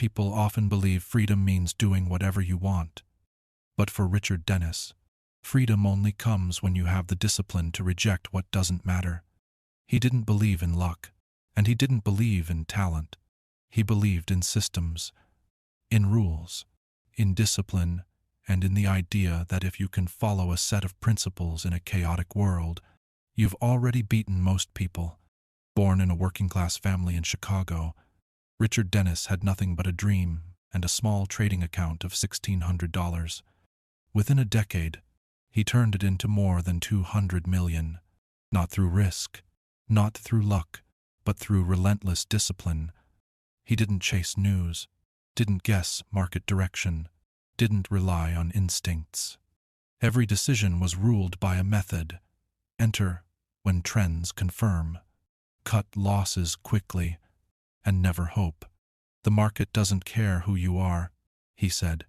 People often believe freedom means doing whatever you want. But for Richard Dennis, freedom only comes when you have the discipline to reject what doesn't matter. He didn't believe in luck, and he didn't believe in talent. He believed in systems, in rules, in discipline, and in the idea that if you can follow a set of principles in a chaotic world, you've already beaten most people. Born in a working-class family in Chicago, Richard Dennis had nothing but a dream and a small trading account of $1,600. Within a decade, he turned it into more than $200 million, not through risk, not through luck, but through relentless discipline. He didn't chase news, didn't guess market direction, didn't rely on instincts. Every decision was ruled by a method. Enter when trends confirm. Cut losses quickly, and never hope. The market doesn't care who you are, he said.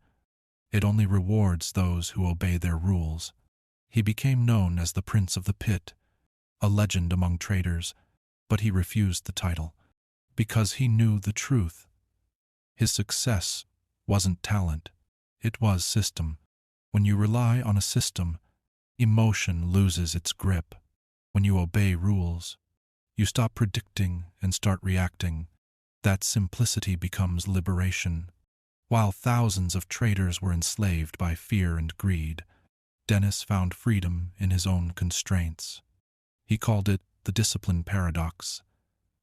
It only rewards those who obey their rules. He became known as the Prince of the Pit, a legend among traders, but he refused the title because he knew the truth. His success wasn't talent, it was system. When you rely on a system, emotion loses its grip. When you obey rules, you stop predicting and start reacting. That simplicity becomes liberation. While thousands of traders were enslaved by fear and greed, Dennis found freedom in his own constraints. He called it the discipline paradox,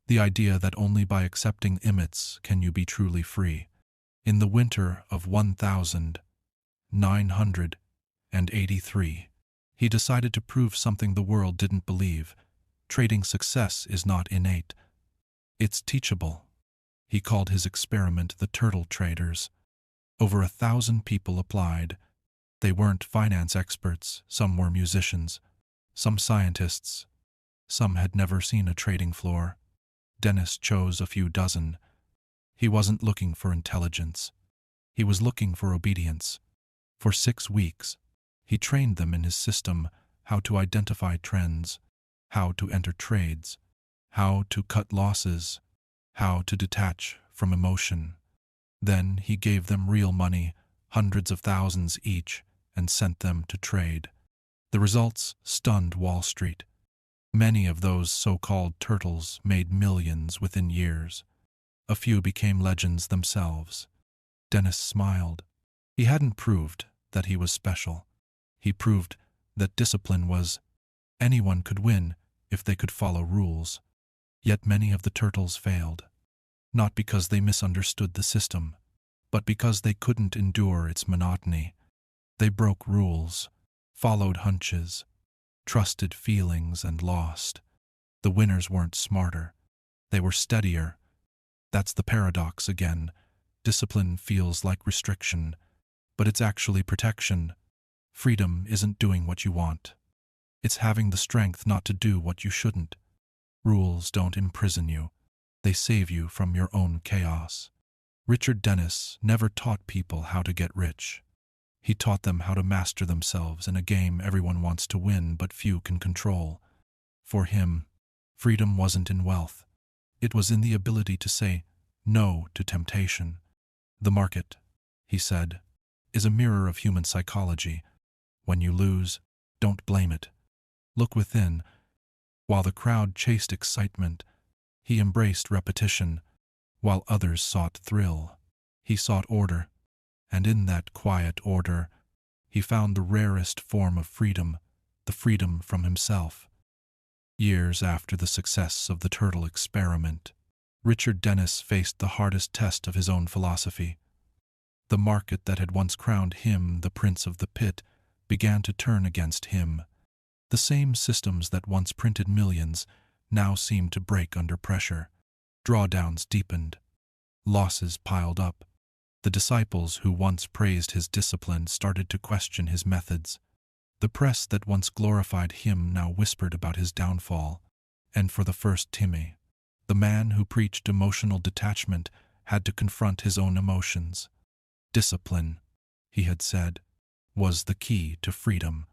the idea that only by accepting limits can you be truly free. In the winter of 1983, he decided to prove something the world didn't believe. Trading success is not innate. It's teachable. He called his experiment the Turtle Traders. Over 1,000 people applied. They weren't finance experts, some were musicians, some scientists, some had never seen a trading floor. Dennis chose a few dozen. He wasn't looking for intelligence. He was looking for obedience. For 6 weeks, he trained them in his system how to identify trends, how to enter trades, how to cut losses, how to detach from emotion. Then he gave them real money, hundreds of thousands each, and sent them to trade. The results stunned Wall Street. Many of those so-called turtles made millions within years. A few became legends themselves. Dennis smiled. He hadn't proved that he was special. He proved that discipline was. Anyone could win if they could follow rules. Yet many of the turtles failed. Not because they misunderstood the system, but because they couldn't endure its monotony. They broke rules, followed hunches, trusted feelings, and lost. The winners weren't smarter. They were steadier. That's the paradox again. Discipline feels like restriction, but it's actually protection. Freedom isn't doing what you want. It's having the strength not to do what you shouldn't. Rules don't imprison you. They save you from your own chaos. Richard Dennis never taught people how to get rich. He taught them how to master themselves in a game everyone wants to win but few can control. For him, freedom wasn't in wealth. It was in the ability to say no to temptation. The market, he said, is a mirror of human psychology. When you lose, don't blame it. Look within. While the crowd chased excitement, he embraced repetition. While others sought thrill, he sought order. And in that quiet order, he found the rarest form of freedom, the freedom from himself. Years after the success of the turtle experiment, Richard Dennis faced the hardest test of his own philosophy. The market that had once crowned him the Prince of the Pit began to turn against him. The same systems that once printed millions now seemed to break under pressure. Drawdowns deepened. Losses piled up. The disciples who once praised his discipline started to question his methods. The press that once glorified him now whispered about his downfall. And for the first time, the man who preached emotional detachment had to confront his own emotions. Discipline, he had said, was the key to freedom.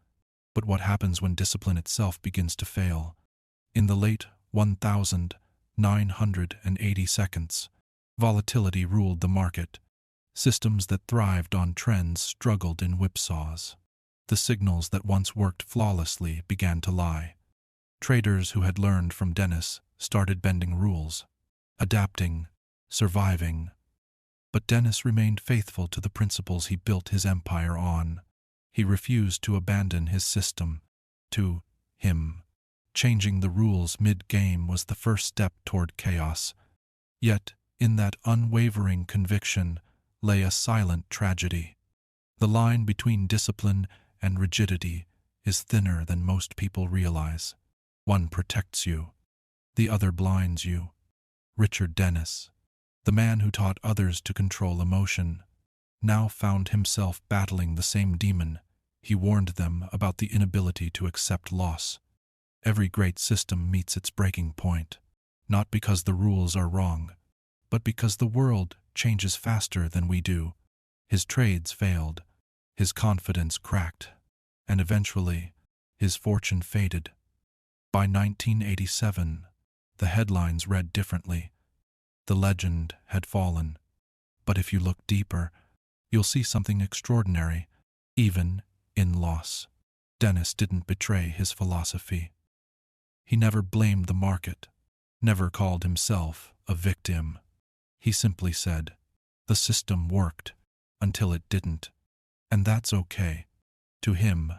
But what happens when discipline itself begins to fail? In the late 1980s, Volatility ruled the market. Systems that thrived on trends struggled in whipsaws. The signals that once worked flawlessly began to lie. Traders who had learned from Dennis started bending rules, adapting, surviving. But Dennis remained faithful to the principles he built his empire on. He refused to abandon his system. To him, changing the rules mid-game was the first step toward chaos. Yet, in that unwavering conviction lay a silent tragedy. The line between discipline and rigidity is thinner than most people realize. One protects you, the other blinds you. Richard Dennis, the man who taught others to control emotion, now found himself battling the same demon. He warned them about the inability to accept loss. Every great system meets its breaking point, not because the rules are wrong, but because the world changes faster than we do. His trades failed, his confidence cracked, and eventually, his fortune faded. By 1987, the headlines read differently. The legend had fallen. But if you look deeper, you'll see something extraordinary, even in loss. Dennis didn't betray his philosophy. He never blamed the market, never called himself a victim. He simply said, the system worked until it didn't, and that's okay. To him,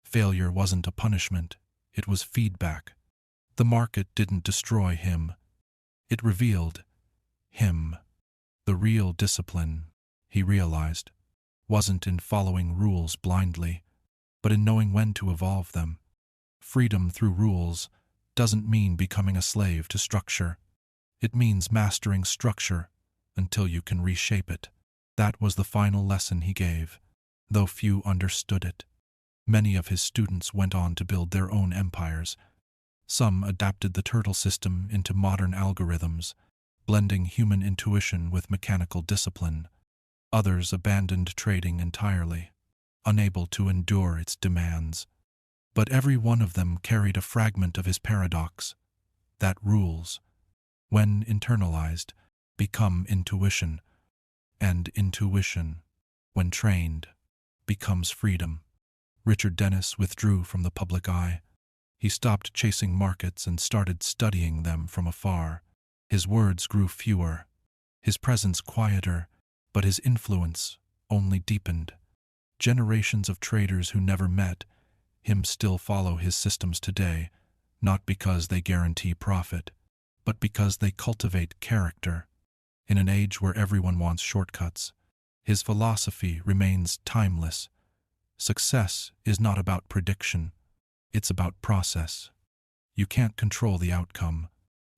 failure wasn't a punishment, it was feedback. The market didn't destroy him, it revealed him. The real discipline, he realized, wasn't in following rules blindly, but in knowing when to evolve them. Freedom through rules doesn't mean becoming a slave to structure. It means mastering structure until you can reshape it. That was the final lesson he gave, though few understood it. Many of his students went on to build their own empires. Some adapted the turtle system into modern algorithms, blending human intuition with mechanical discipline. Others abandoned trading entirely, unable to endure its demands. But every one of them carried a fragment of his paradox, that rules, when internalized, become intuition, and intuition, when trained, becomes freedom. Richard Dennis withdrew from the public eye. He stopped chasing markets and started studying them from afar. His words grew fewer, his presence quieter, but his influence only deepened. Generations of traders who never met him still follow his systems today, not because they guarantee profit, but because they cultivate character. In an age where everyone wants shortcuts, his philosophy remains timeless. Success is not about prediction, it's about process. You can't control the outcome,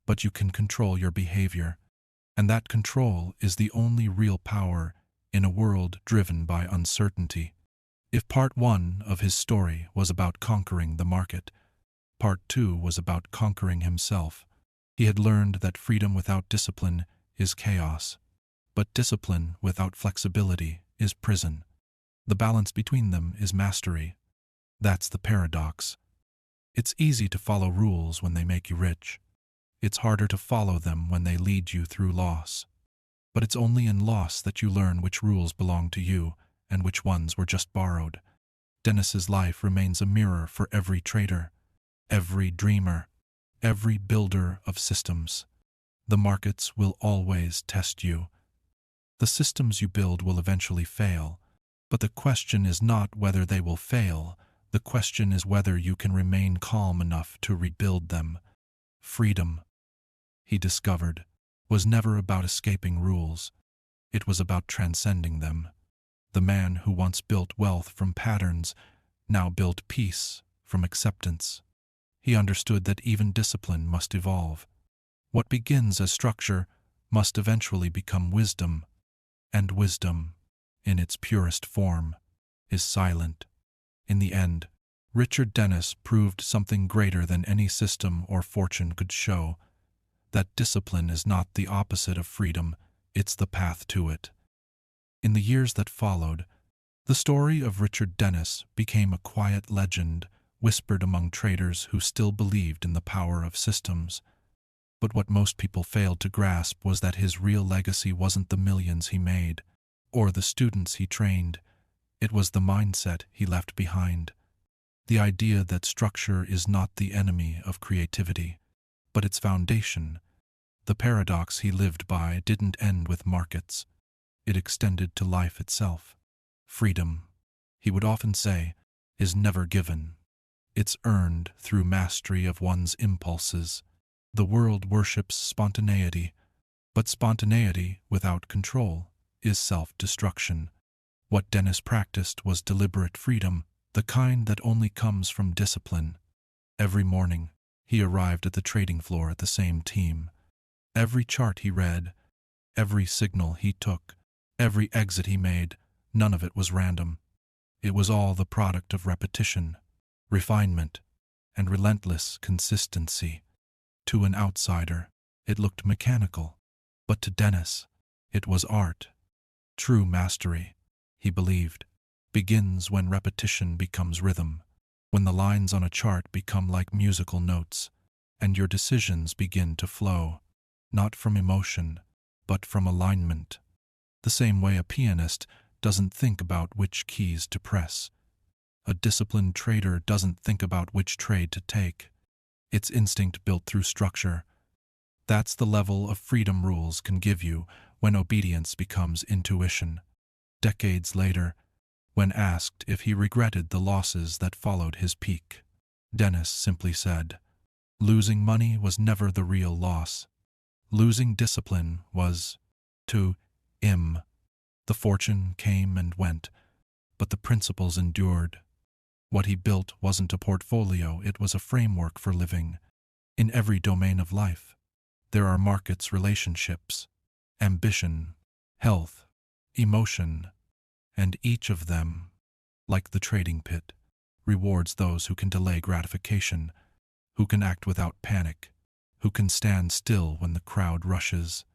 but you can control your behavior, and that control is the only real power in a world driven by uncertainty. If part 1 of his story was about conquering the market, part 2 was about conquering himself. He had learned that freedom without discipline is chaos, but discipline without flexibility is prison. The balance between them is mastery. That's the paradox. It's easy to follow rules when they make you rich. It's harder to follow them when they lead you through loss. But it's only in loss that you learn which rules belong to you and which ones were just borrowed. Dennis's life remains a mirror for every trader, every dreamer, every builder of systems. The markets will always test you. The systems you build will eventually fail, but the question is not whether they will fail. The question is whether you can remain calm enough to rebuild them. Freedom, he discovered, was never about escaping rules. It was about transcending them. The man who once built wealth from patterns now built peace from acceptance. He understood that even discipline must evolve. What begins as structure must eventually become wisdom, and wisdom, in its purest form, is silent. In the end, Richard Dennis proved something greater than any system or fortune could show, that discipline is not the opposite of freedom, it's the path to it. In the years that followed, the story of Richard Dennis became a quiet legend whispered among traders who still believed in the power of systems. But what most people failed to grasp was that his real legacy wasn't the millions he made, or the students he trained. It was the mindset he left behind. The idea that structure is not the enemy of creativity, but its foundation. The paradox he lived by didn't end with markets. It extended to life itself. Freedom, he would often say, is never given. It's earned through mastery of one's impulses. The world worships spontaneity, but spontaneity without control is self-destruction. What Dennis practiced was deliberate freedom, the kind that only comes from discipline. Every morning, he arrived at the trading floor at the same team. Every chart he read, every signal he took, every exit he made, none of it was random. It was all the product of repetition, refinement, and relentless consistency. To an outsider, it looked mechanical, but to Dennis, it was art. True mastery, he believed, begins when repetition becomes rhythm, when the lines on a chart become like musical notes, and your decisions begin to flow, not from emotion, but from alignment. The same way a pianist doesn't think about which keys to press. A disciplined trader doesn't think about which trade to take. It's instinct built through structure. That's the level of freedom rules can give you when obedience becomes intuition. Decades later, when asked if he regretted the losses that followed his peak, Dennis simply said, "Losing money was never the real loss. Losing discipline was, to him. The fortune came and went, but the principles endured. What he built wasn't a portfolio, it was a framework for living. In every domain of life, there are markets, relationships, ambition, health, emotion, and each of them, like the trading pit, rewards those who can delay gratification, who can act without panic, who can stand still when the crowd rushes.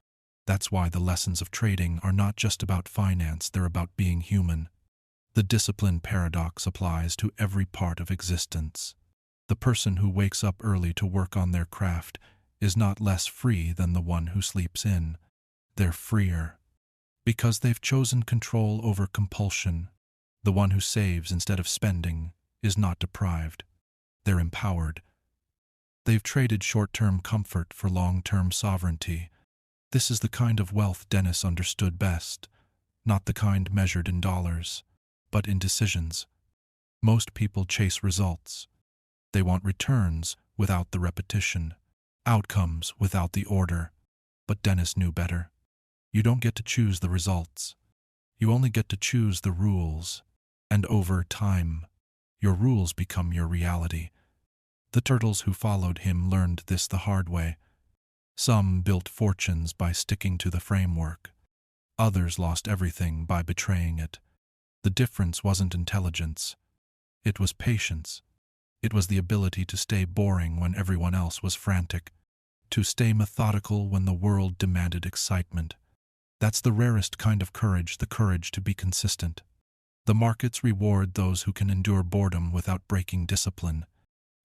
That's why the lessons of trading are not just about finance, they're about being human. The discipline paradox applies to every part of existence. The person who wakes up early to work on their craft is not less free than the one who sleeps in. They're freer, because they've chosen control over compulsion. The one who saves instead of spending is not deprived. They're empowered. They've traded short-term comfort for long-term sovereignty. This is the kind of wealth Dennis understood best, not the kind measured in dollars, but in decisions. Most people chase results. They want returns without the repetition, outcomes without the order. But Dennis knew better. You don't get to choose the results. You only get to choose the rules. And over time, your rules become your reality. The turtles who followed him learned this the hard way. Some built fortunes by sticking to the framework. Others lost everything by betraying it. The difference wasn't intelligence. It was patience. It was the ability to stay boring when everyone else was frantic, to stay methodical when the world demanded excitement. That's the rarest kind of courage, the courage to be consistent. The markets reward those who can endure boredom without breaking discipline.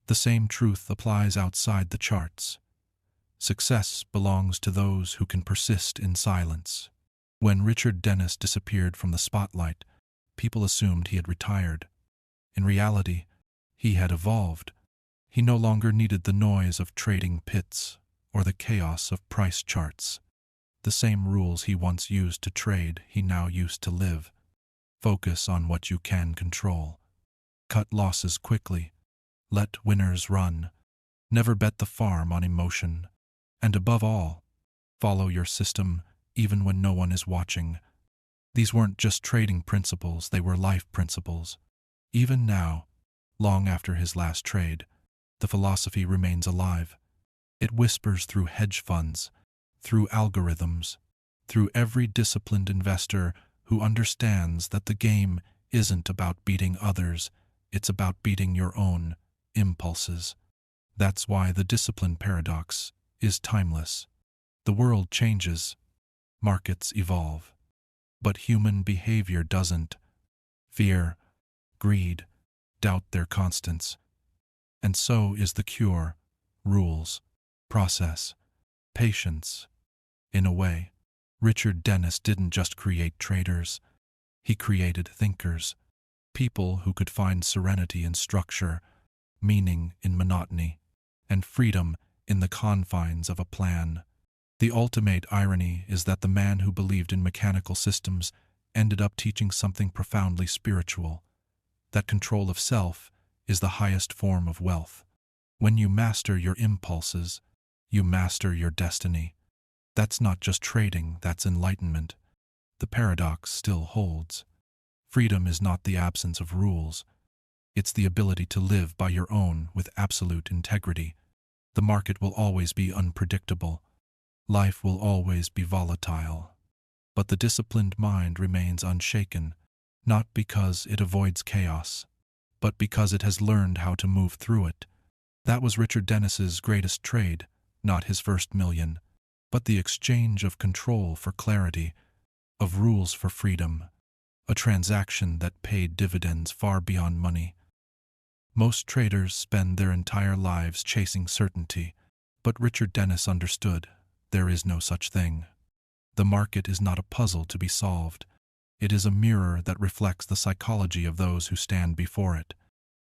The same truth applies outside the charts. Success belongs to those who can persist in silence. When Richard Dennis disappeared from the spotlight, people assumed he had retired. In reality, he had evolved. He no longer needed the noise of trading pits or the chaos of price charts. The same rules he once used to trade, he now used to live. Focus on what you can control. Cut losses quickly. Let winners run. Never bet the farm on emotion. And above all, follow your system even when no one is watching. These weren't just trading principles, they were life principles. Even now, long after his last trade, the philosophy remains alive. It whispers through hedge funds, through algorithms, through every disciplined investor who understands that the game isn't about beating others, it's about beating your own impulses. That's why the discipline paradox is timeless. The world changes, markets evolve, but human behavior doesn't. Fear, greed, doubt their constants. And so is the cure, rules, process. Patience. In a way, Richard Dennis didn't just create traders, he created thinkers, people who could find serenity in structure, meaning in monotony, and freedom in the confines of a plan. The ultimate irony is that the man who believed in mechanical systems ended up teaching something profoundly spiritual, that control of self is the highest form of wealth. When you master your impulses, you master your destiny. That's not just trading, that's enlightenment. The paradox still holds. Freedom is not the absence of rules. It's the ability to live by your own with absolute integrity. The market will always be unpredictable. Life will always be volatile. But the disciplined mind remains unshaken, not because it avoids chaos, but because it has learned how to move through it. That was Richard Dennis's greatest trade, not his first million, but the exchange of control for clarity, of rules for freedom, a transaction that paid dividends far beyond money. Most traders spend their entire lives chasing certainty, but Richard Dennis understood there is no such thing. The market is not a puzzle to be solved. It is a mirror that reflects the psychology of those who stand before it.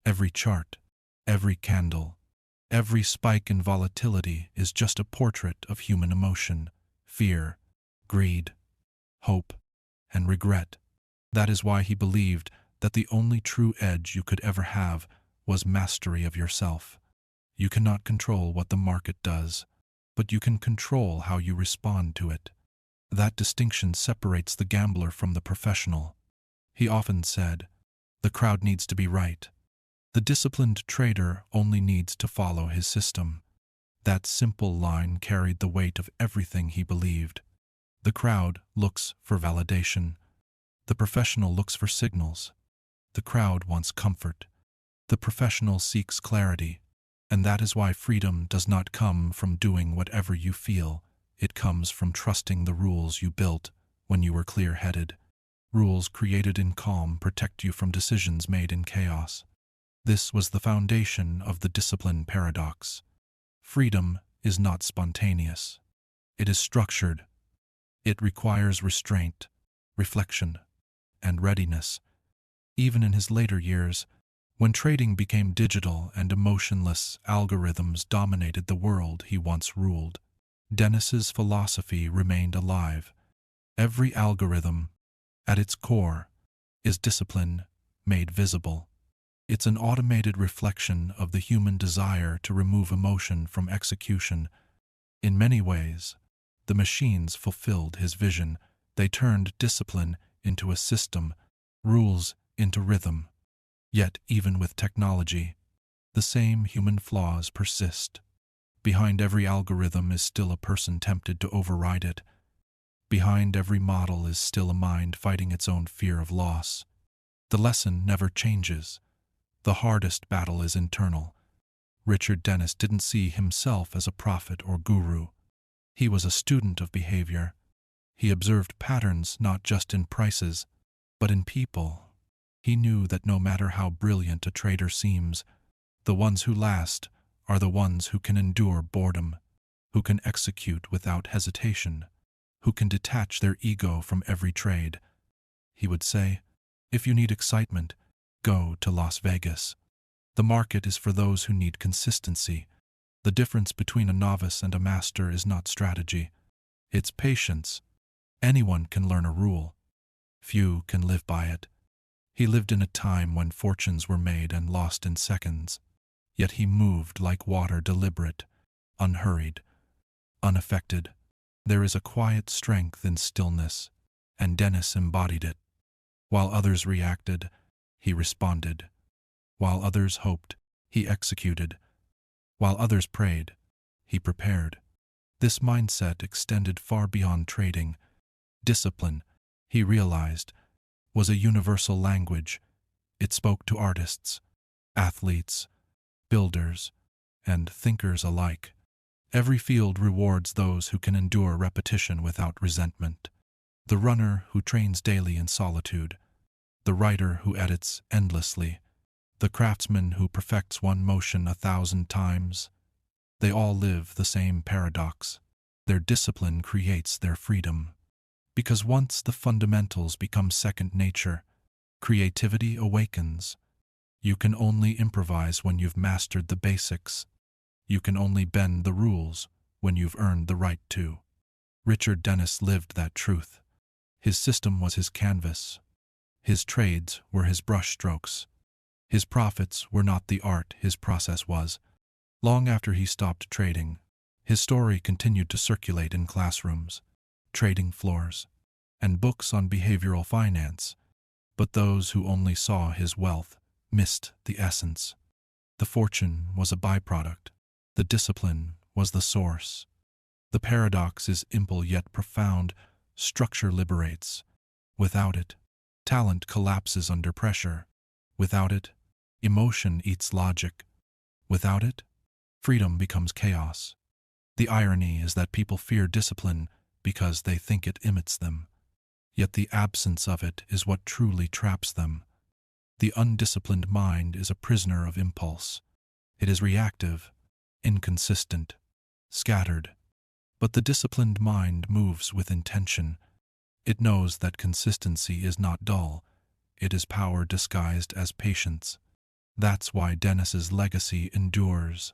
Every chart, every candle, every spike in volatility is just a portrait of human emotion, fear, greed, hope, and regret. That is why he believed that the only true edge you could ever have was mastery of yourself. You cannot control what the market does, but you can control how you respond to it. That distinction separates the gambler from the professional. He often said, "The crowd needs to be right. The disciplined trader only needs to follow his system." That simple line carried the weight of everything he believed. The crowd looks for validation. The professional looks for signals. The crowd wants comfort. The professional seeks clarity. And that is why freedom does not come from doing whatever you feel. It comes from trusting the rules you built when you were clear-headed. Rules created in calm protect you from decisions made in chaos. This was the foundation of the discipline paradox. Freedom is not spontaneous. It is structured. It requires restraint, reflection, and readiness. Even in his later years, when trading became digital and emotionless algorithms dominated the world he once ruled, Dennis's philosophy remained alive. Every algorithm, at its core, is discipline made visible. It's an automated reflection of the human desire to remove emotion from execution. In many ways, the machines fulfilled his vision. They turned discipline into a system, rules into rhythm. Yet, even with technology, the same human flaws persist. Behind every algorithm is still a person tempted to override it. Behind every model is still a mind fighting its own fear of loss. The lesson never changes. The hardest battle is internal. Richard Dennis didn't see himself as a prophet or guru. He was a student of behavior. He observed patterns not just in prices, but in people. He knew that no matter how brilliant a trader seems, the ones who last are the ones who can endure boredom, who can execute without hesitation, who can detach their ego from every trade. He would say, "If you need excitement, go to Las Vegas. The market is for those who need consistency. The difference between a novice and a master is not strategy. It's patience. Anyone can learn a rule. Few can live by it." He lived in a time when fortunes were made and lost in seconds. Yet he moved like water, deliberate, unhurried, unaffected. There is a quiet strength in stillness, and Dennis embodied it. While others reacted, he responded. While others hoped, he executed. While others prayed, he prepared. This mindset extended far beyond trading. Discipline, he realized, was a universal language. It spoke to artists, athletes, builders, and thinkers alike. Every field rewards those who can endure repetition without resentment. The runner who trains daily in solitude, the writer who edits endlessly, the craftsman who perfects one motion 1,000 times. They all live the same paradox. Their discipline creates their freedom. Because once the fundamentals become second nature, creativity awakens. You can only improvise when you've mastered the basics. You can only bend the rules when you've earned the right to. Richard Dennis lived that truth. His system was his canvas. His trades were his brushstrokes. His profits were not the art, his process was. Long after he stopped trading, his story continued to circulate in classrooms, trading floors, and books on behavioral finance. But those who only saw his wealth missed the essence. The fortune was a byproduct. The discipline was the source. The paradox is simple yet profound. Structure liberates. Without it, talent collapses under pressure. Without it, emotion eats logic. Without it, freedom becomes chaos. The irony is that people fear discipline because they think it imits them. Yet the absence of it is what truly traps them. The undisciplined mind is a prisoner of impulse. It is reactive, inconsistent, scattered. But the disciplined mind moves with intention. It knows that consistency is not dull. It is power disguised as patience. That's why Dennis's legacy endures.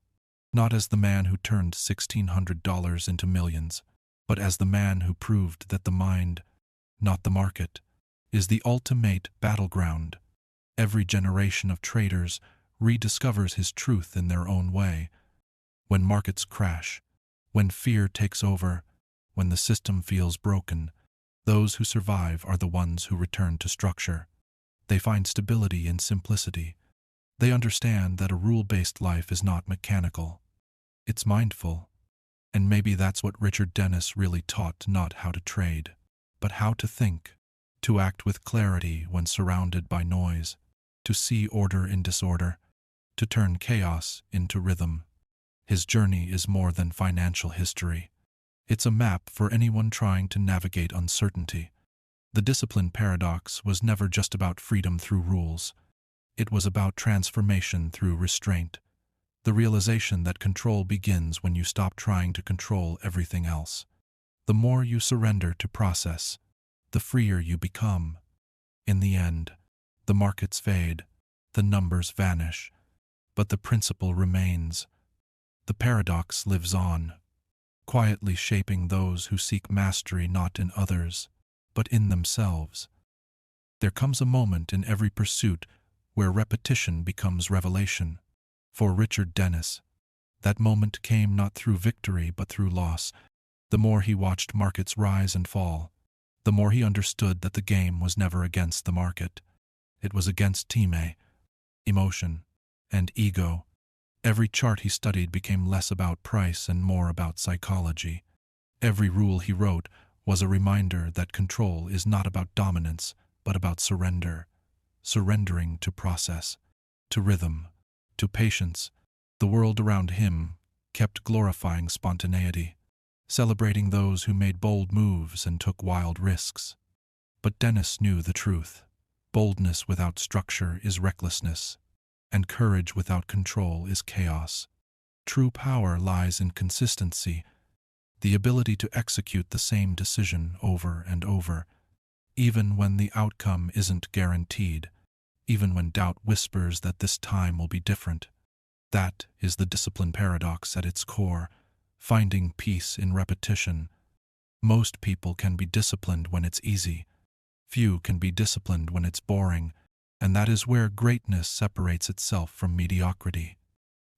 Not as the man who turned $1,600 into millions, but as the man who proved that the mind, not the market, is the ultimate battleground. Every generation of traders rediscovers his truth in their own way. When markets crash, when fear takes over, when the system feels broken, those who survive are the ones who return to structure. They find stability in simplicity. They understand that a rule-based life is not mechanical. It's mindful. And maybe that's what Richard Dennis really taught, not how to trade, but how to think, to act with clarity when surrounded by noise, to see order in disorder, to turn chaos into rhythm. His journey is more than financial history. It's a map for anyone trying to navigate uncertainty. The discipline paradox was never just about freedom through rules. It was about transformation through restraint. The realization that control begins when you stop trying to control everything else. The more you surrender to process, the freer you become. In the end, the markets fade, the numbers vanish, but the principle remains. The paradox lives on, quietly shaping those who seek mastery not in others, but in themselves. There comes a moment in every pursuit where repetition becomes revelation. For Richard Dennis, that moment came not through victory but through loss. The more he watched markets rise and fall, the more he understood that the game was never against the market. It was against emotion, and ego. Every chart he studied became less about price and more about psychology. Every rule he wrote was a reminder that control is not about dominance, but about surrender. Surrendering to process, to rhythm, to patience. The world around him kept glorifying spontaneity, celebrating those who made bold moves and took wild risks. But Dennis knew the truth. Boldness without structure is recklessness, and courage without control is chaos. True power lies in consistency, the ability to execute the same decision over and over, even when the outcome isn't guaranteed, even when doubt whispers that this time will be different. That is the discipline paradox at its core, finding peace in repetition. Most people can be disciplined when it's easy. Few can be disciplined when it's boring, and that is where greatness separates itself from mediocrity.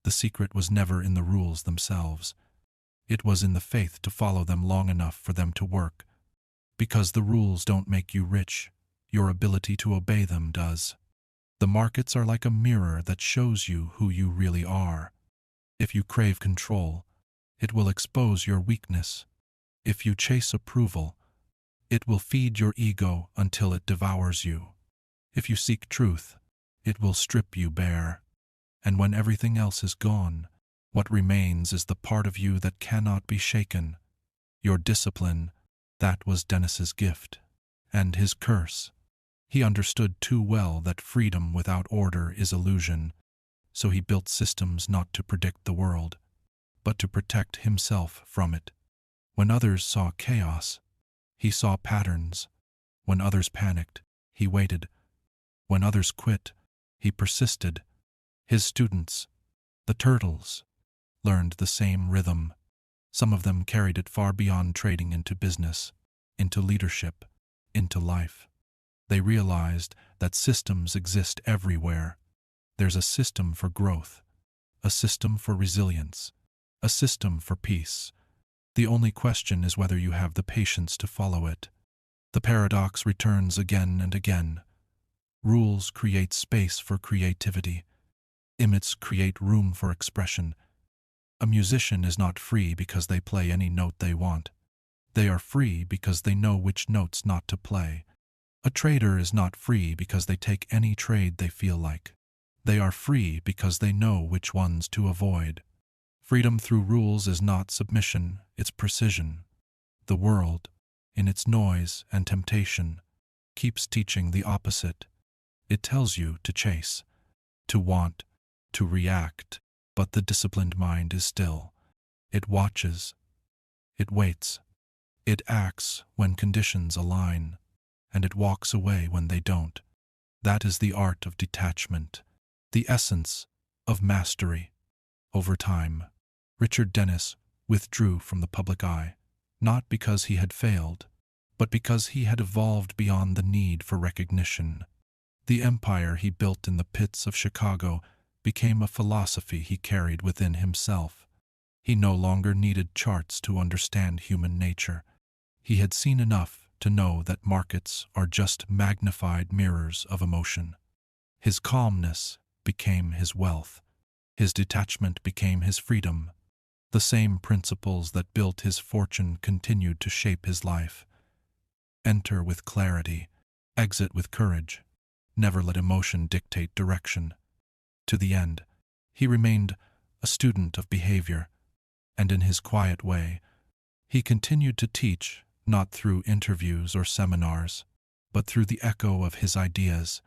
The secret was never in the rules themselves. It was in the faith to follow them long enough for them to work. Because the rules don't make you rich, your ability to obey them does. The markets are like a mirror that shows you who you really are. If you crave control, it will expose your weakness. If you chase approval, it will feed your ego until it devours you. If you seek truth, it will strip you bare. And when everything else is gone, what remains is the part of you that cannot be shaken. Your discipline, that was Dennis's gift. And his curse. He understood too well that freedom without order is illusion, so he built systems not to predict the world, but to protect himself from it. When others saw chaos, he saw patterns. When others panicked, he waited. When others quit, he persisted. His students, the turtles, learned the same rhythm. Some of them carried it far beyond trading into business, into leadership, into life. They realized that systems exist everywhere. There's a system for growth, a system for resilience, a system for peace. The only question is whether you have the patience to follow it. The paradox returns again and again. Rules create space for creativity. Limits create room for expression. A musician is not free because they play any note they want. They are free because they know which notes not to play. A trader is not free because they take any trade they feel like. They are free because they know which ones to avoid. Freedom through rules is not submission, it's precision. The world, in its noise and temptation, keeps teaching the opposite. It tells you to chase, to want, to react, but the disciplined mind is still. It watches, it waits, it acts when conditions align, and it walks away when they don't. That is the art of detachment, the essence of mastery. Over time, Richard Dennis withdrew from the public eye, not because he had failed, but because he had evolved beyond the need for recognition. The empire he built in the pits of Chicago became a philosophy he carried within himself. He no longer needed charts to understand human nature. He had seen enough to know that markets are just magnified mirrors of emotion. His calmness became his wealth. His detachment became his freedom. The same principles that built his fortune continued to shape his life. Enter with clarity, exit with courage. Never let emotion dictate direction. To the end, he remained a student of behavior, and in his quiet way, he continued to teach, not through interviews or seminars, but through the echo of his ideas.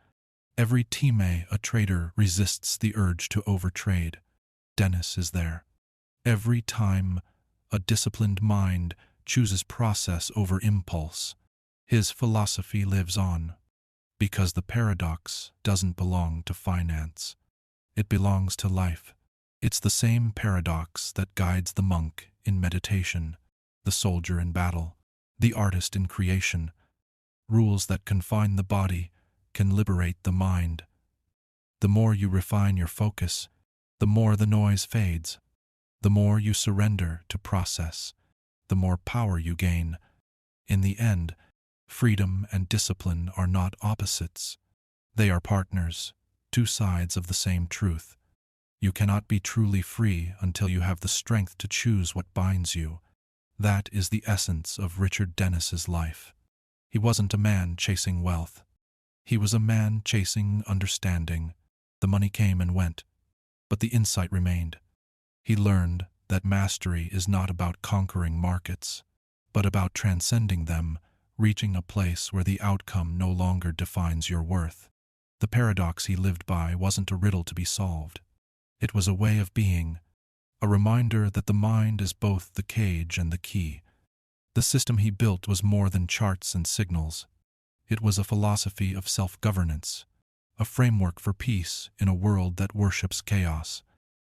Every time a trader resists the urge to overtrade, Dennis is there. Every time a disciplined mind chooses process over impulse, his philosophy lives on. Because the paradox doesn't belong to finance. It belongs to life. It's the same paradox that guides the monk in meditation, the soldier in battle, the artist in creation. Rules that confine the body can liberate the mind. The more you refine your focus, the more the noise fades. The more you surrender to process, the more power you gain. In the end, freedom and discipline are not opposites. They are partners, two sides of the same truth. You cannot be truly free until you have the strength to choose what binds you. That is the essence of Richard Dennis's life. He wasn't a man chasing wealth. He was a man chasing understanding. The money came and went, but the insight remained. He learned that mastery is not about conquering markets, but about transcending them, reaching a place where the outcome no longer defines your worth. The paradox he lived by wasn't a riddle to be solved. It was a way of being, a reminder that the mind is both the cage and the key. The system he built was more than charts and signals. It was a philosophy of self-governance, a framework for peace in a world that worships chaos.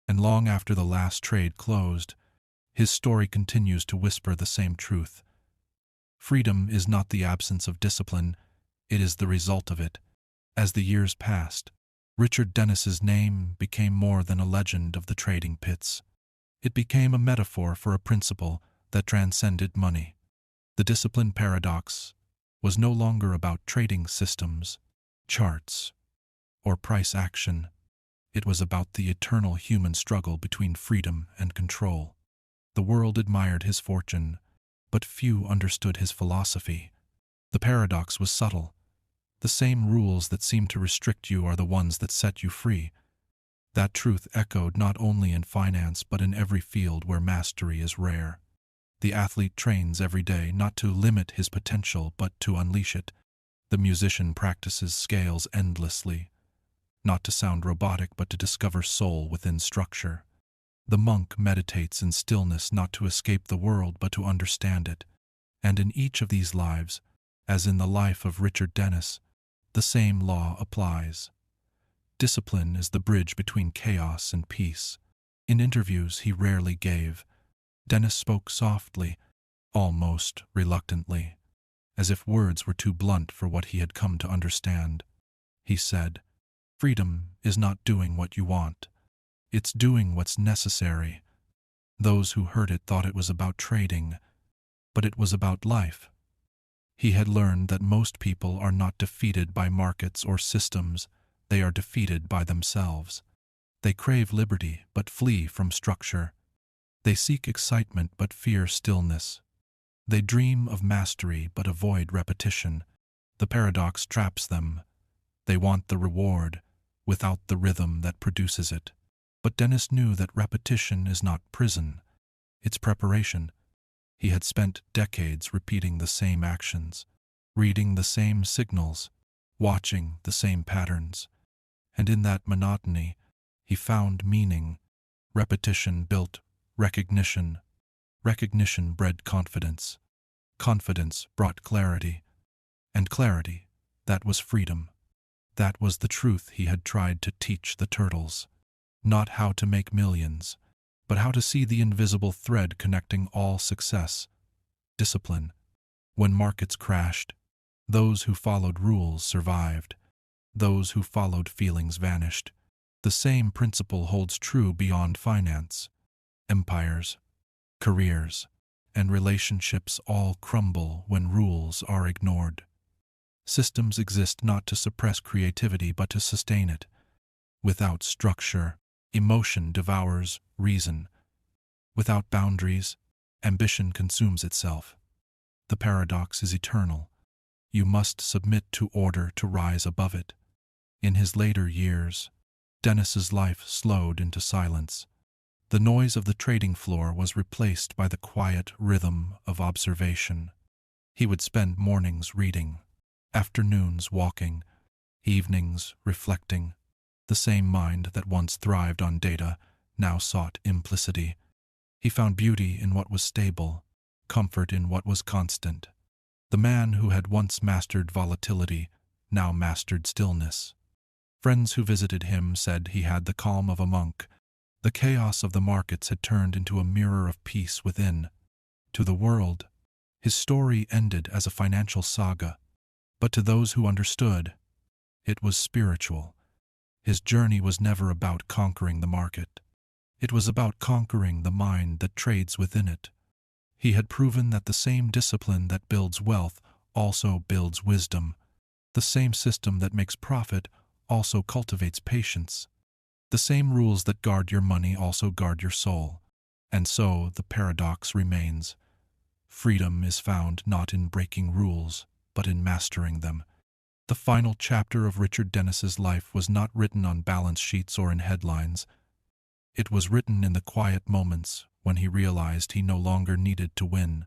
And long after the last trade closed, his story continues to whisper the same truth. Freedom is not the absence of discipline, it is the result of it. As the years passed, Richard Dennis's name became more than a legend of the trading pits. It became a metaphor for a principle that transcended money. The discipline paradox was no longer about trading systems, charts, or price action. It was about the eternal human struggle between freedom and control. The world admired his fortune, but few understood his philosophy. The paradox was subtle. The same rules that seem to restrict you are the ones that set you free. That truth echoed not only in finance but in every field where mastery is rare. The athlete trains every day not to limit his potential but to unleash it. The musician practices scales endlessly, not to sound robotic but to discover soul within structure. The monk meditates in stillness not to escape the world but to understand it. And in each of these lives, as in the life of Richard Dennis, the same law applies. Discipline is the bridge between chaos and peace. In interviews he rarely gave, Dennis spoke softly, almost reluctantly, as if words were too blunt for what he had come to understand. He said, "Freedom is not doing what you want. It's doing what's necessary." Those who heard it thought it was about trading, but it was about life. He had learned that most people are not defeated by markets or systems, they are defeated by themselves. They crave liberty but flee from structure. They seek excitement but fear stillness. They dream of mastery but avoid repetition. The paradox traps them. They want the reward without the rhythm that produces it. But Dennis knew that repetition is not prison. It's preparation. He had spent decades repeating the same actions, reading the same signals, watching the same patterns. And in that monotony, he found meaning. Repetition built recognition. Recognition bred confidence. Confidence brought clarity. And clarity, that was freedom. That was the truth he had tried to teach the turtles. Not how to make millions, but how to see the invisible thread connecting all success. Discipline. When markets crashed, those who followed rules survived. Those who followed feelings vanished. The same principle holds true beyond finance. Empires, careers, and relationships all crumble when rules are ignored. Systems exist not to suppress creativity but to sustain it. Without structure, emotion devours reason. Without boundaries, ambition consumes itself. The paradox is eternal. You must submit to order to rise above it. In his later years, Dennis's life slowed into silence. The noise of the trading floor was replaced by the quiet rhythm of observation. He would spend mornings reading, afternoons walking, evenings reflecting. The same mind that once thrived on data now sought implicity. He found beauty in what was stable, comfort in what was constant. The man who had once mastered volatility now mastered stillness. Friends who visited him said he had the calm of a monk. The chaos of the markets had turned into a mirror of peace within. To the world, his story ended as a financial saga, but to those who understood, it was spiritual. His journey was never about conquering the market. It was about conquering the mind that trades within it. He had proven that the same discipline that builds wealth also builds wisdom. The same system that makes profit also cultivates patience. The same rules that guard your money also guard your soul. And so the paradox remains. Freedom is found not in breaking rules, but in mastering them. The final chapter of Richard Dennis's life was not written on balance sheets or in headlines. It was written in the quiet moments when he realized he no longer needed to win.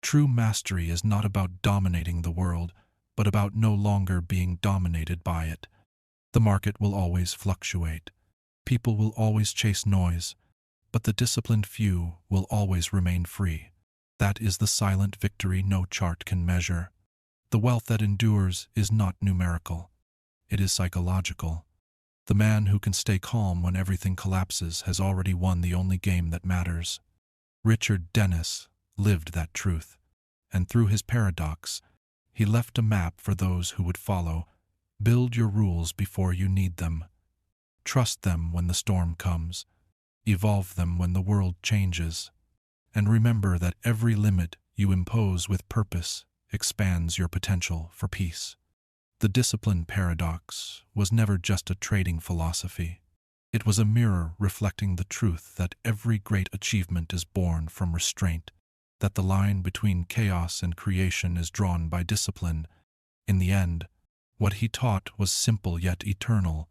True mastery is not about dominating the world, but about no longer being dominated by it. The market will always fluctuate. People will always chase noise, but the disciplined few will always remain free. That is the silent victory no chart can measure. The wealth that endures is not numerical. It is psychological. The man who can stay calm when everything collapses has already won the only game that matters. Richard Dennis lived that truth, and through his paradox, he left a map for those who would follow. Build your rules before you need them. Trust them when the storm comes. Evolve them when the world changes. And remember that every limit you impose with purpose expands your potential for peace. The discipline paradox was never just a trading philosophy. It was a mirror reflecting the truth that every great achievement is born from restraint, that the line between chaos and creation is drawn by discipline. In the end, what he taught was simple yet eternal.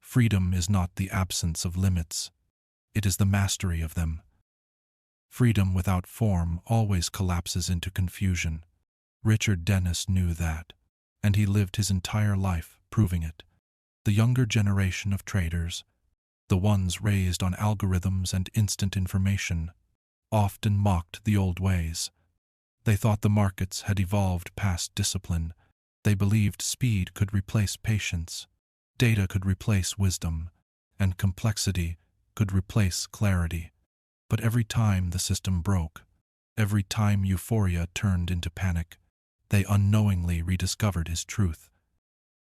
Freedom is not the absence of limits. It is the mastery of them. Freedom without form always collapses into confusion. Richard Dennis knew that, and he lived his entire life proving it. The younger generation of traders, The ones raised on algorithms and instant information often mocked the old ways. They thought the markets had evolved past discipline. They believed speed could replace patience, data could replace wisdom, and complexity could replace clarity. But every time the system broke, every time euphoria turned into panic, they unknowingly rediscovered his truth.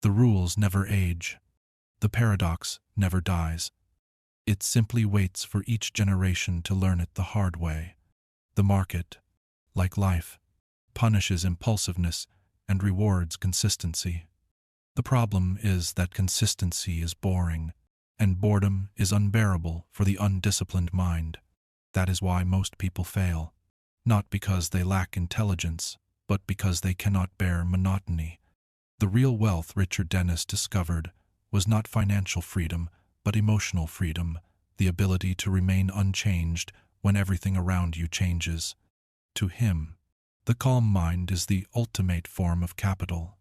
The rules never age. The paradox never dies. It simply waits for each generation to learn it the hard way. The market, like life, punishes impulsiveness and rewards consistency. The problem is that consistency is boring, and boredom is unbearable for the undisciplined mind. That is why most people fail, not because they lack intelligence, but because they cannot bear monotony. The real wealth Richard Dennis discovered was not financial freedom, but emotional freedom, the ability to remain unchanged when everything around you changes. To him, the calm mind is the ultimate form of capital.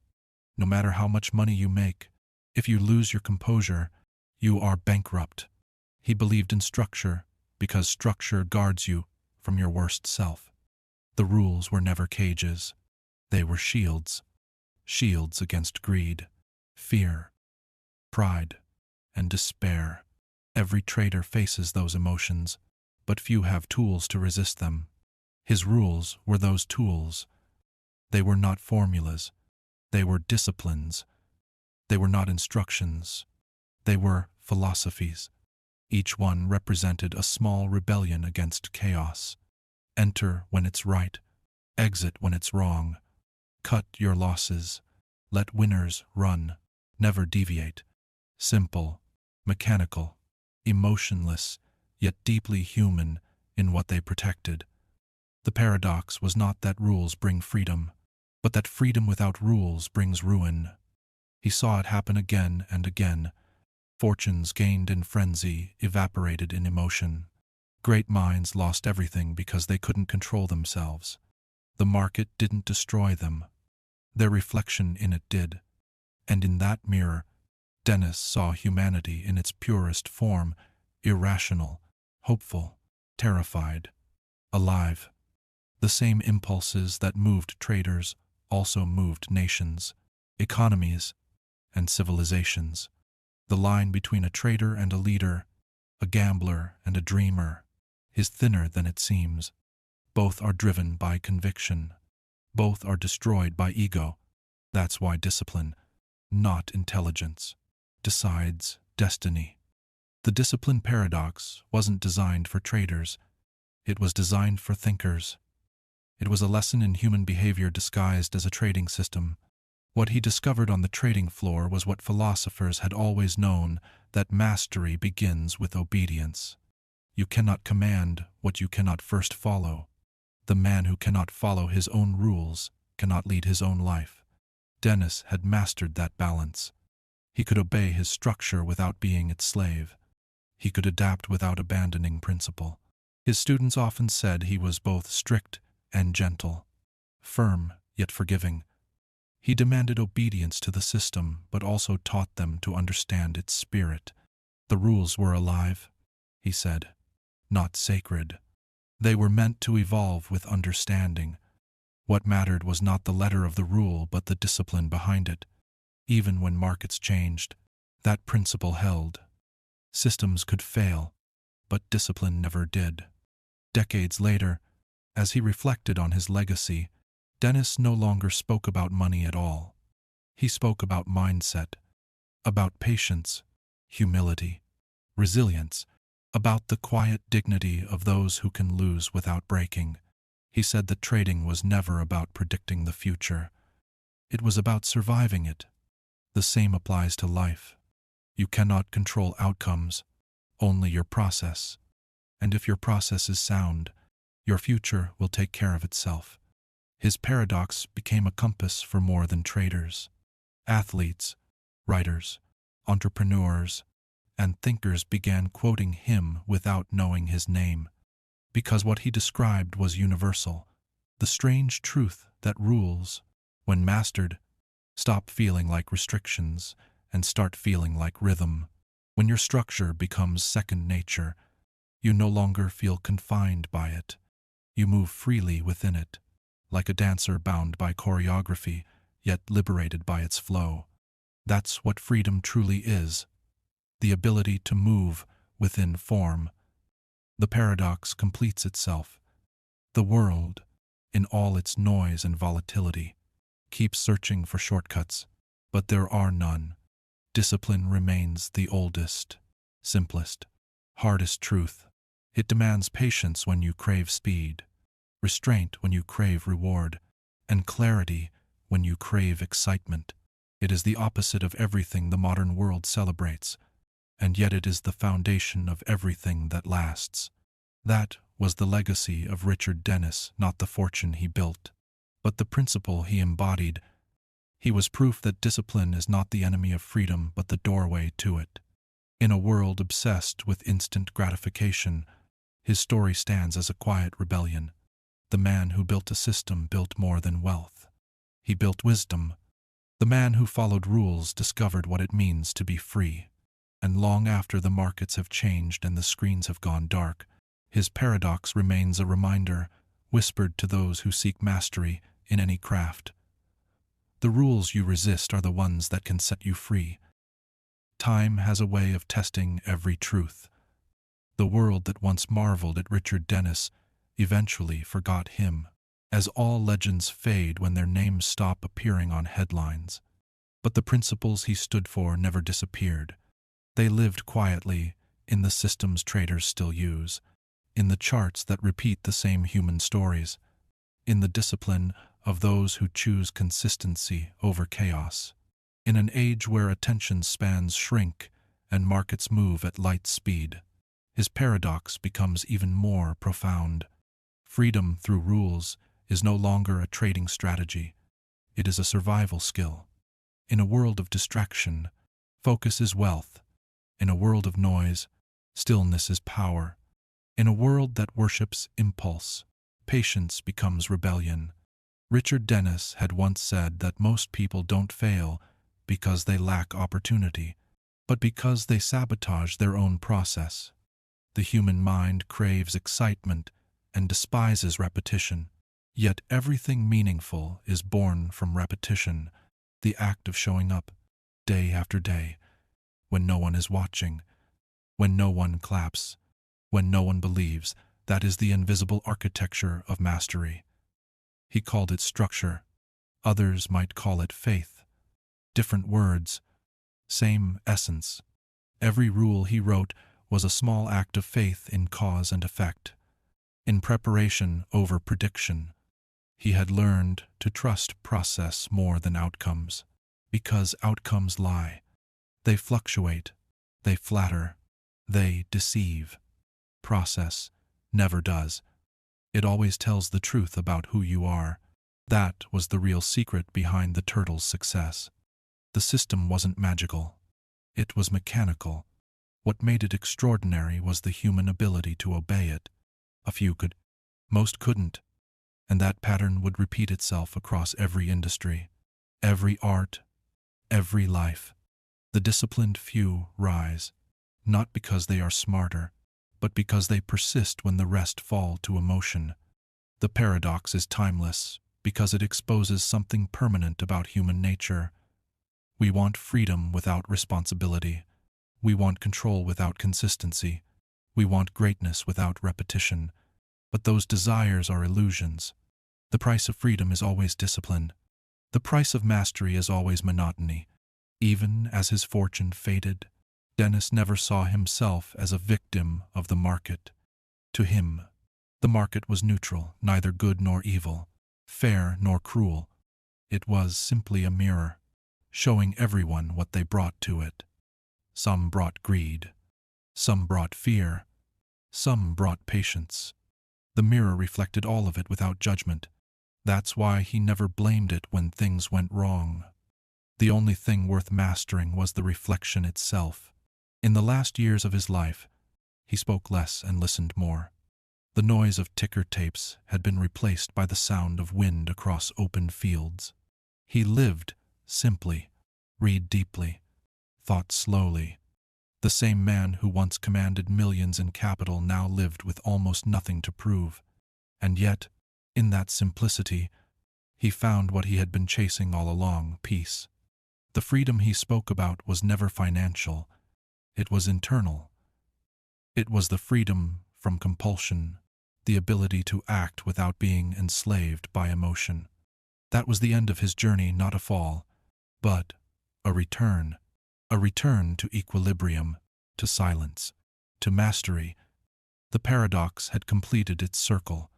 No matter how much money you make, if you lose your composure, you are bankrupt. He believed in structure because structure guards you from your worst self. The rules were never cages. They were shields. Shields against greed, fear, pride, and despair. Every trader faces those emotions, but few have tools to resist them. His rules were those tools. They were not formulas. They were disciplines. They were not instructions. They were philosophies. Each one represented a small rebellion against chaos. Enter when it's right. Exit when it's wrong. Cut your losses. Let winners run. Never deviate. Simple, mechanical, emotionless, yet deeply human in what they protected. The paradox was not that rules bring freedom, but that freedom without rules brings ruin. He saw it happen again and again. Fortunes gained in frenzy evaporated in emotion. Great minds lost everything because they couldn't control themselves. The market didn't destroy them. Their reflection in it did. And in that mirror, Dennis saw humanity in its purest form, irrational, hopeful, terrified, alive. The same impulses that moved traders also moved nations, economies, and civilizations. The line between a trader and a leader, a gambler and a dreamer, is thinner than it seems. Both are driven by conviction. Both are destroyed by ego. That's why discipline, not intelligence, decides destiny. The discipline paradox wasn't designed for traders. It was designed for thinkers. It was a lesson in human behavior disguised as a trading system. What he discovered on the trading floor was what philosophers had always known, that mastery begins with obedience. You cannot command what you cannot first follow. The man who cannot follow his own rules cannot lead his own life. Dennis had mastered that balance. He could obey his structure without being its slave. He could adapt without abandoning principle. His students often said he was both strict and gentle, firm yet forgiving. He demanded obedience to the system, but also taught them to understand its spirit. The rules were alive, he said, not sacred. They were meant to evolve with understanding. What mattered was not the letter of the rule, but the discipline behind it. Even when markets changed, that principle held. Systems could fail, but discipline never did. Decades later, as he reflected on his legacy, Dennis no longer spoke about money at all. He spoke about mindset, about patience, humility, resilience, about the quiet dignity of those who can lose without breaking. He said that trading was never about predicting the future. It was about surviving it. The same applies to life. You cannot control outcomes, only your process. And if your process is sound, your future will take care of itself. His paradox became a compass for more than traders. Athletes, writers, entrepreneurs, and thinkers began quoting him without knowing his name, because what he described was universal, the strange truth that rules, when mastered, stop feeling like restrictions and start feeling like rhythm. When your structure becomes second nature, you no longer feel confined by it. You move freely within it, like a dancer bound by choreography, yet liberated by its flow. That's what freedom truly is, the ability to move within form. The paradox completes itself. The world, in all its noise and volatility, keeps searching for shortcuts, but there are none. Discipline remains the oldest, simplest, hardest truth. It demands patience when you crave speed, restraint when you crave reward, and clarity when you crave excitement. It is the opposite of everything the modern world celebrates, and yet it is the foundation of everything that lasts. That was the legacy of Richard Dennis, not the fortune he built, but the principle he embodied. He was proof that discipline is not the enemy of freedom, but the doorway to it. In a world obsessed with instant gratification, his story stands as a quiet rebellion. The man who built a system built more than wealth. He built wisdom. The man who followed rules discovered what it means to be free. And long after the markets have changed and the screens have gone dark, his paradox remains a reminder, whispered to those who seek mastery in any craft. The rules you resist are the ones that can set you free. Time has a way of testing every truth. The world that once marveled at Richard Dennis eventually forgot him, as all legends fade when their names stop appearing on headlines. But the principles he stood for never disappeared. They lived quietly in the systems traders still use, in the charts that repeat the same human stories, in the discipline of those who choose consistency over chaos. In an age where attention spans shrink and markets move at light speed, his paradox becomes even more profound. Freedom through rules is no longer a trading strategy. It is a survival skill. In a world of distraction, focus is wealth. In a world of noise, stillness is power. In a world that worships impulse, patience becomes rebellion. Richard Dennis had once said that most people don't fail because they lack opportunity, but because they sabotage their own process. The human mind craves excitement and despises repetition, yet everything meaningful is born from repetition, the act of showing up, day after day, when no one is watching, when no one claps, when no one believes. That is the invisible architecture of mastery. He called it structure. Others might call it faith. Different words, same essence. Every rule he wrote was a small act of faith in cause and effect, in preparation over prediction. He had learned to trust process more than outcomes, because outcomes lie. They fluctuate, they flatter, they deceive. Process never does. It always tells the truth about who you are. That was the real secret behind the turtle's success. The system wasn't magical. It was mechanical. What made it extraordinary was the human ability to obey it. A few could, most couldn't. And that pattern would repeat itself across every industry, every art, every life. The disciplined few rise, not because they are smarter, but because they persist when the rest fall to emotion. The paradox is timeless because it exposes something permanent about human nature. We want freedom without responsibility. We want control without consistency. We want greatness without repetition. But those desires are illusions. The price of freedom is always discipline. The price of mastery is always monotony. Even as his fortune faded, Dennis never saw himself as a victim of the market. To him, the market was neutral, neither good nor evil, fair nor cruel. It was simply a mirror, showing everyone what they brought to it. Some brought greed, some brought fear, some brought patience. The mirror reflected all of it without judgment. That's why he never blamed it when things went wrong. The only thing worth mastering was the reflection itself. In the last years of his life, he spoke less and listened more. The noise of ticker tapes had been replaced by the sound of wind across open fields. He lived simply, read deeply, thought slowly, The same man who once commanded millions in capital now lived with almost nothing to prove. And yet, in that simplicity, he found what he had been chasing all along: peace. The freedom he spoke about was never financial. It was internal. It was the freedom from compulsion, the ability to act without being enslaved by emotion. That was the end of his journey, not a fall, but a return to equilibrium, to silence, to mastery. The paradox had completed its circle.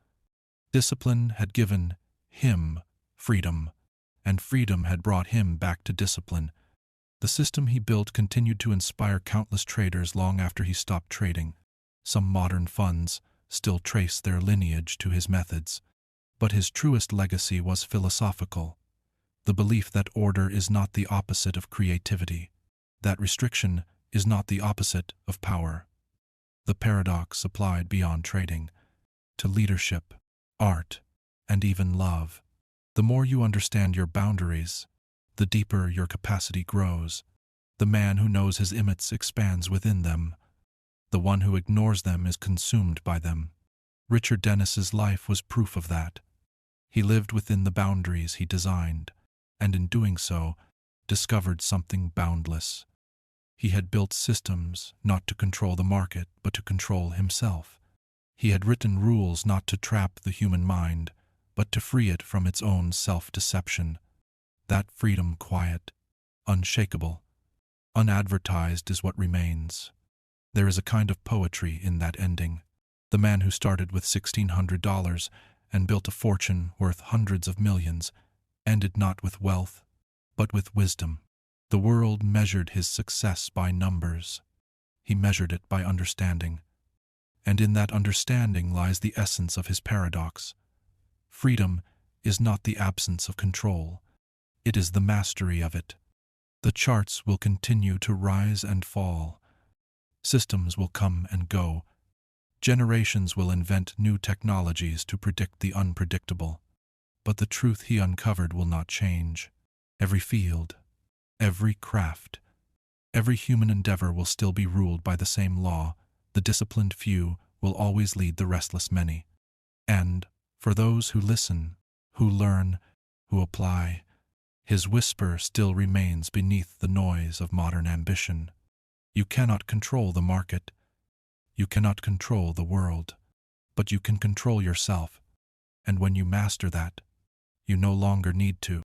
Discipline had given him freedom, and freedom had brought him back to discipline. The system he built continued to inspire countless traders long after he stopped trading. Some modern funds still trace their lineage to his methods, but his truest legacy was philosophical: the belief that order is not the opposite of creativity, that restriction is not the opposite of power. The paradox applied beyond trading, to leadership, art, and even love. The more you understand your boundaries, the deeper your capacity grows. The man who knows his limits expands within them. The one who ignores them is consumed by them. Richard Dennis's life was proof of that. He lived within the boundaries he designed, and in doing so, discovered something boundless. He had built systems not to control the market, but to control himself. He had written rules not to trap the human mind, but to free it from its own self-deception. That freedom, quiet, unshakable, unadvertised, is what remains. There is a kind of poetry in that ending. The man who started with $1,600 and built a fortune worth hundreds of millions ended not with wealth, but with wisdom. The world measured his success by numbers. He measured it by understanding. And in that understanding lies the essence of his paradox. Freedom is not the absence of control. It is the mastery of it. The charts will continue to rise and fall. Systems will come and go. Generations will invent new technologies to predict the unpredictable. But the truth he uncovered will not change. Every field, every craft, every human endeavor will still be ruled by the same law. The disciplined few will always lead the restless many. And, for those who listen, who learn, who apply, his whisper still remains beneath the noise of modern ambition. You cannot control the market. You cannot control the world. But you can control yourself. And when you master that, you no longer need to